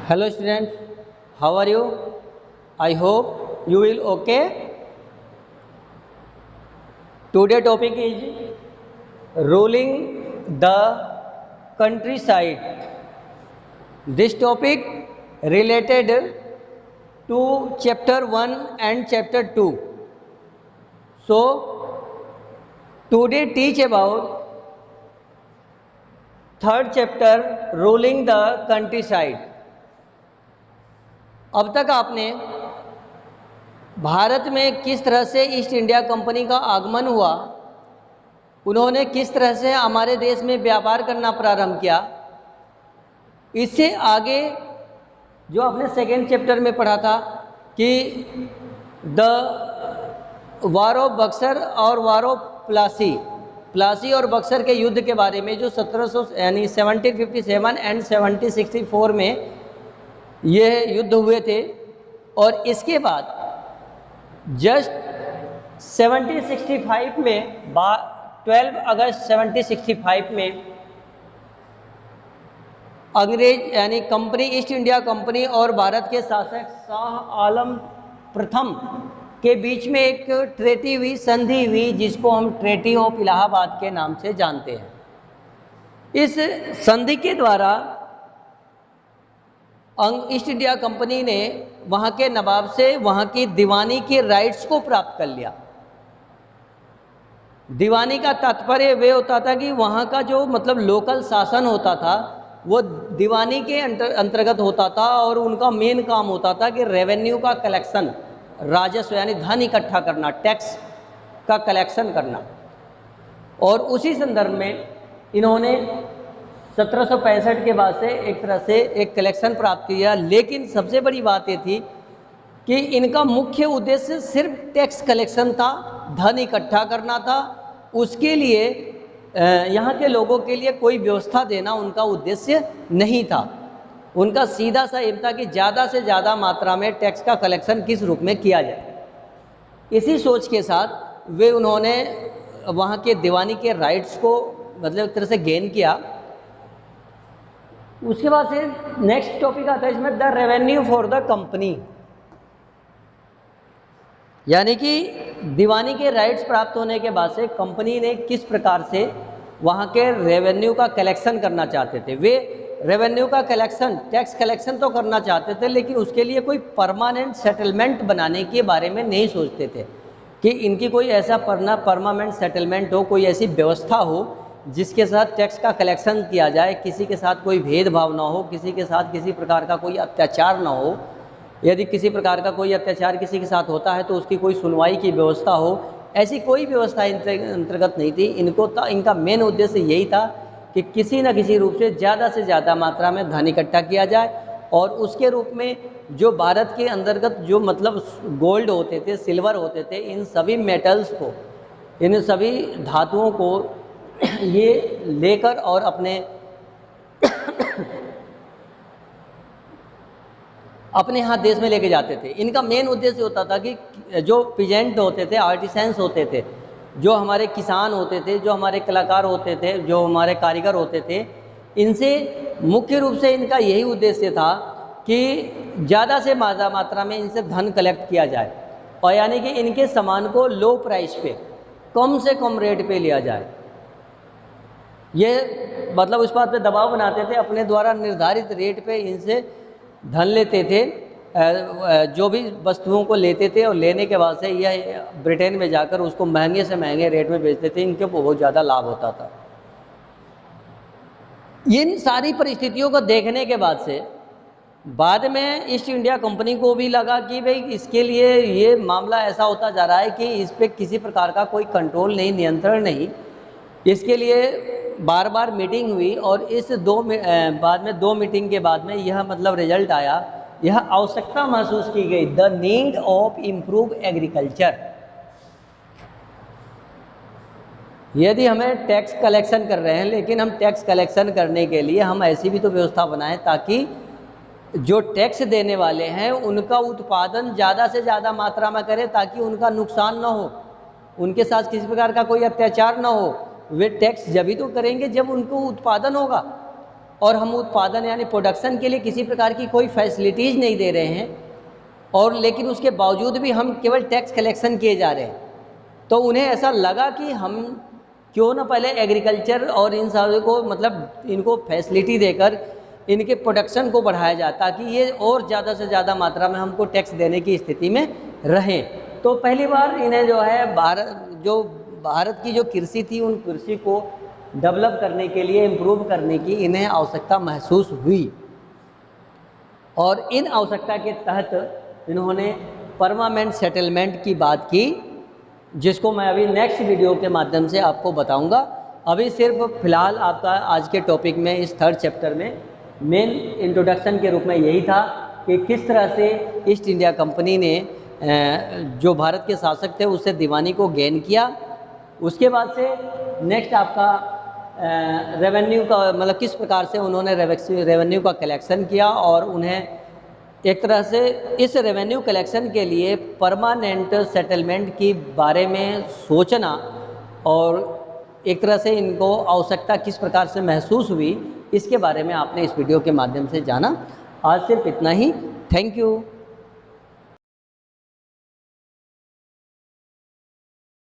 Hello students, how are you? I hope you will okay. Today topic is ruling the countryside. This topic related to chapter 1 and chapter 2. So today teach about third chapter ruling the countryside. अब तक आपने भारत में किस तरह से east India company का आगमन हुआ, उन्होंने किस तरह से हमारे देश में व्यापार करना प्रारंभ किया, इससे आगे जो आपने सेकेंड चैप्टर में पढ़ा था कि द वार ऑफ बक्सर और वार ऑफ प्लासी और बक्सर के युद्ध के बारे में जो 1700 यानी 1757 एंड 1764 में ये युद्ध हुए थे, और इसके बाद जस्ट 1765 में 12 अगस्त 1765 में अंग्रेज यानी कंपनी ईस्ट इंडिया कंपनी और भारत के शासक शाह आलम प्रथम के बीच में एक ट्रेटी हुई, संधि हुई, जिसको हम ट्रेटी ऑफ इलाहाबाद के नाम से जानते हैं। इस संधि के द्वारा ईस्ट इंडिया कंपनी ने वहाँ के नवाब से वहाँ की दीवानी के राइट्स को प्राप्त कर लिया। दीवानी का तात्पर्य वे होता था कि वहाँ का जो मतलब लोकल शासन होता था वो दीवानी के अंतर्गत होता था, और उनका मेन काम होता था कि रेवेन्यू का कलेक्शन, राजस्व यानी धन इकट्ठा करना, टैक्स का कलेक्शन करना। और उसी संदर्भ में इन्होंने 1765 के बाद से एक तरह से एक कलेक्शन प्राप्त किया। लेकिन सबसे बड़ी बात ये थी कि इनका मुख्य उद्देश्य सिर्फ टैक्स कलेक्शन था, धन इकट्ठा करना था। उसके लिए यहाँ के लोगों के लिए कोई व्यवस्था देना उनका उद्देश्य नहीं था। उनका सीधा सा एम था कि ज़्यादा से ज़्यादा मात्रा में टैक्स का कलेक्शन किस रूप में किया जाए। इसी सोच के साथ वे उन्होंने वहाँ के दीवानी के राइट्स को मतलब एक तरह से गेन किया। उसके बाद से नेक्स्ट टॉपिक आता है इसमें the revenue for the company, यानी कि दीवानी के राइट्स प्राप्त होने के बाद से कंपनी ने किस प्रकार से वहाँ के रेवेन्यू का कलेक्शन करना चाहते थे। वे रेवेन्यू का कलेक्शन, टैक्स कलेक्शन तो करना चाहते थे, लेकिन उसके लिए कोई परमानेंट सेटलमेंट बनाने के बारे में नहीं सोचते थे कि इनकी कोई ऐसा परमानेंट सेटलमेंट हो, कोई ऐसी व्यवस्था हो जिसके साथ टैक्स का कलेक्शन किया जाए, किसी के साथ कोई भेदभाव ना हो, किसी के साथ किसी प्रकार का कोई अत्याचार ना हो। यदि किसी प्रकार का कोई अत्याचार किसी के साथ होता है तो उसकी कोई सुनवाई की व्यवस्था हो, ऐसी कोई व्यवस्था अंतर्गत नहीं थी। इनका मेन उद्देश्य यही था कि किसी न किसी रूप से ज़्यादा मात्रा में धन इकट्ठा किया जाए, और उसके रूप में जो भारत के अंतर्गत जो मतलब गोल्ड होते थे, सिल्वर होते थे, इन सभी मेटल्स को, इन सभी धातुओं को ये लेकर और अपने यहाँ देश में लेके जाते थे। इनका मेन उद्देश्य होता था कि जो पीजेंट होते थे, आर्टिसंस होते थे, जो हमारे किसान होते थे, जो हमारे कलाकार होते थे, जो हमारे कारीगर होते थे, इनसे मुख्य रूप से इनका यही उद्देश्य था कि ज़्यादा से ज़्यादा मात्रा में इनसे धन कलेक्ट किया जाए, और यानी कि इनके सामान को लो प्राइस पे, कम से कम रेट पे लिया जाए। ये मतलब उस बात पे दबाव बनाते थे, अपने द्वारा निर्धारित रेट पे इनसे धन लेते थे, जो भी वस्तुओं को लेते थे, और लेने के बाद से यह ब्रिटेन में जाकर उसको महंगे से महंगे रेट में बेचते थे। इनके बहुत ज़्यादा लाभ होता था। इन सारी परिस्थितियों को देखने के बाद से बाद में ईस्ट इंडिया कंपनी को भी लगा कि भाई इसके लिए ये मामला ऐसा होता जा रहा है कि इस पर किसी प्रकार का कोई कंट्रोल नहीं, नियंत्रण नहीं। इसके लिए बार बार मीटिंग हुई, और इस बाद में दो मीटिंग के बाद में यह मतलब रिजल्ट आया, यह आवश्यकता महसूस की गई, the need of improve agriculture. यदि हमें टैक्स कलेक्शन कर रहे हैं, लेकिन हम टैक्स कलेक्शन करने के लिए हम ऐसी भी तो व्यवस्था बनाएं ताकि जो टैक्स देने वाले हैं उनका उत्पादन ज़्यादा से ज़्यादा मात्रा में करें, ताकि उनका नुकसान ना हो, उनके साथ किसी प्रकार का कोई अत्याचार ना हो। वे टैक्स जब ही तो करेंगे जब उनको उत्पादन होगा, और हम उत्पादन यानी प्रोडक्शन के लिए किसी प्रकार की कोई फैसिलिटीज़ नहीं दे रहे हैं, और लेकिन उसके बावजूद भी हम केवल टैक्स कलेक्शन किए जा रहे हैं, तो उन्हें ऐसा लगा कि हम क्यों ना पहले एग्रीकल्चर और इन सारों को मतलब इनको फैसिलिटी देकर इनके प्रोडक्शन को बढ़ाया जाए, ताकि ये और ज़्यादा से ज़्यादा मात्रा में हमको टैक्स देने की स्थिति में रहें। तो पहली बार इन्हें जो है भारत की जो कृषि थी, उन कृषि को डेवलप करने के लिए, इम्प्रूव करने की इन्हें आवश्यकता महसूस हुई, और इन आवश्यकता के तहत इन्होंने परमानेंट सेटलमेंट की बात की, जिसको मैं अभी नेक्स्ट वीडियो के माध्यम से आपको बताऊंगा। अभी सिर्फ फिलहाल आपका आज के टॉपिक में, इस 3rd चैप्टर में मेन इंट्रोडक्शन के रूप में यही था कि किस तरह से ईस्ट इंडिया कंपनी ने जो भारत के शासक थे उससे दीवानी को गेन किया। उसके बाद से नेक्स्ट आपका रेवेन्यू का मतलब किस प्रकार से उन्होंने रेवेन्यू का कलेक्शन किया, और उन्हें एक तरह से इस रेवेन्यू कलेक्शन के लिए परमानेंट सेटलमेंट के बारे में सोचना, और एक तरह से इनको आवश्यकता किस प्रकार से महसूस हुई, इसके बारे में आपने इस वीडियो के माध्यम से जाना। आज सिर्फ इतना ही। Thank you.